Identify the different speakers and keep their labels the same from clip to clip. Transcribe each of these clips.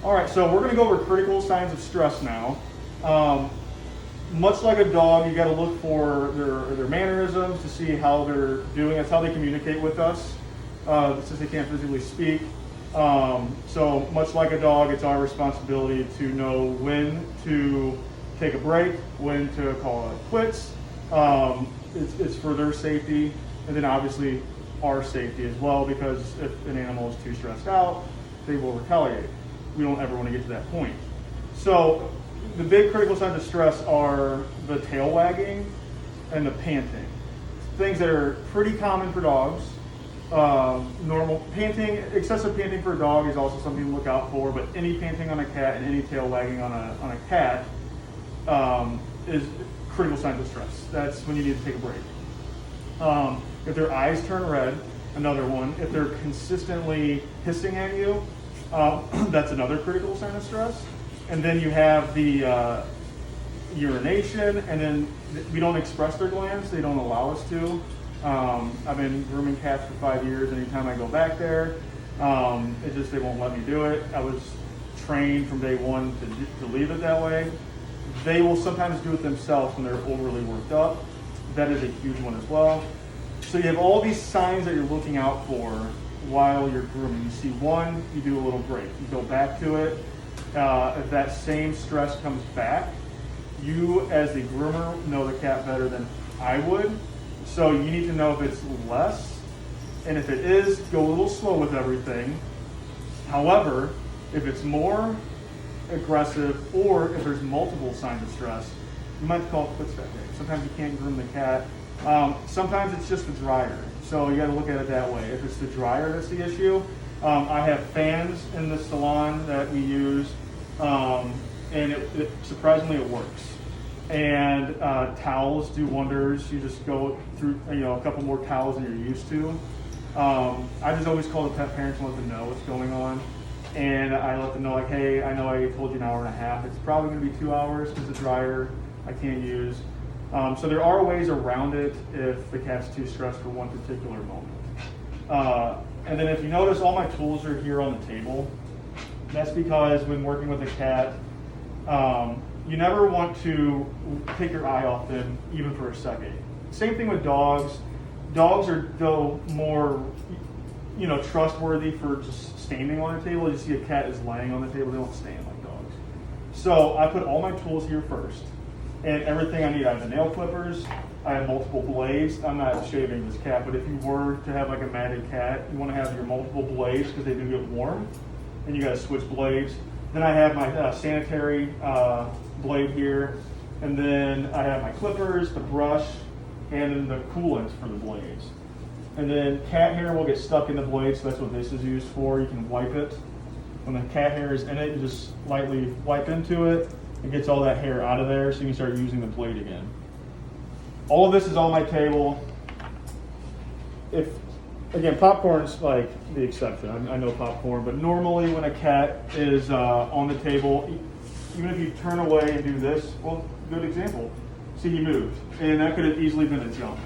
Speaker 1: All right, so we're gonna go over critical signs of stress now. Much like a dog, you gotta look for their mannerisms to see how they're doing. That's how they communicate with us, since they can't physically speak. So much like a dog, it's our responsibility to know when to take a break, when to call it quits. It's for their safety, and then obviously our safety as well, because if an animal is too stressed out, they will retaliate. We don't ever want to get to that point. So the big critical signs of stress are the tail wagging and the panting. Things that are pretty common for dogs. Normal panting, excessive panting for a dog is also something to look out for, but any panting on a cat and any tail wagging on a cat is critical signs of stress. That's when you need to take a break. If their eyes turn red, another one. If they're consistently hissing at you, that's another critical sign of stress. And then you have the urination, and then we don't express their glands. They don't allow us to. I've been grooming cats for 5 years. Anytime I go back there, it's just they won't let me do it. I was trained from day one to leave it that way. They will sometimes do it themselves when they're overly worked up. That is a huge one as well. So you have all these signs that you're looking out for while you're grooming. You see one, you do a little break. You go back to it. If that same stress comes back, you as the groomer know the cat better than I would. So you need to know if it's less, and if it is, go a little slow with everything. However, if it's more aggressive, or if there's multiple signs of stress, you might call it quits that day. Sometimes you can't groom the cat. Sometimes it's just the dryer. So you got to look at it that way. If it's the dryer that's the issue, I have fans in the salon that we use, and it surprisingly it works. And towels do wonders. You just go through a couple more towels than you're used to. I just always call the pet parents and let them know what's going on. And I let them know, like, hey, I know I told you an hour and a half. It's probably going to be 2 hours because the dryer I can't use. So there are ways around it if the cat's too stressed for one particular moment. And then if you notice, all my tools are here on the table. That's because when working with a cat, you never want to take your eye off them even for a second. Same thing with dogs. Dogs are though more, trustworthy for just standing on a table. You see a cat is laying on the table, they don't stand like dogs. So I put all my tools here first, and everything I need. I have the nail clippers, I have multiple blades. I'm not shaving this cat, but if you were to have like a matted cat, you want to have your multiple blades because they do get warm, and you got to switch blades. Then I have my sanitary blade here, and then I have my clippers, the brush, and then the coolant for the blades. And then cat hair will get stuck in the blade, so that's what this is used for. You can wipe it. When the cat hair is in it, you just lightly wipe into it. It gets all that hair out of there, so you can start using the blade again. All of this is on my table. Again, popcorn's like the exception. I know popcorn, but normally when a cat is on the table, even if you turn away and do this, well, good example. See, he moved, and that could have easily been a jump.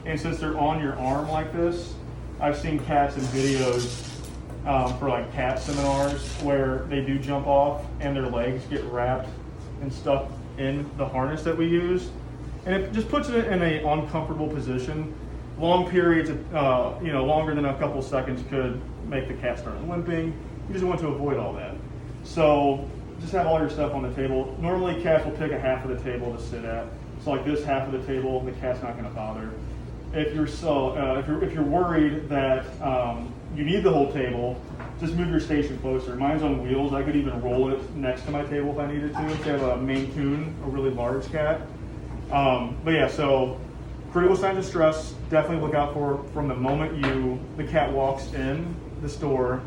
Speaker 1: And since they're on your arm like this, I've seen cats in videos for like cat seminars where they do jump off and their legs get wrapped and stuck in the harness that we use. And it just puts it in an uncomfortable position. Long periods, longer than a couple seconds could make the cat start limping. You just want to avoid all that. So just have all your stuff on the table. Normally cats will pick a half of the table to sit at. So like this half of the table, the cat's not going to bother. If you're worried that you need the whole table, just move your station closer. Mine's on wheels. I could even roll it next to my table if I needed to. If you have a Maine Coon, a really large cat. But yeah, so critical signs of stress, definitely look out for from the moment the cat walks in the store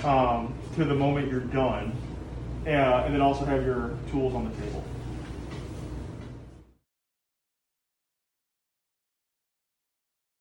Speaker 1: to the moment you're done. And then also have your tools on the table.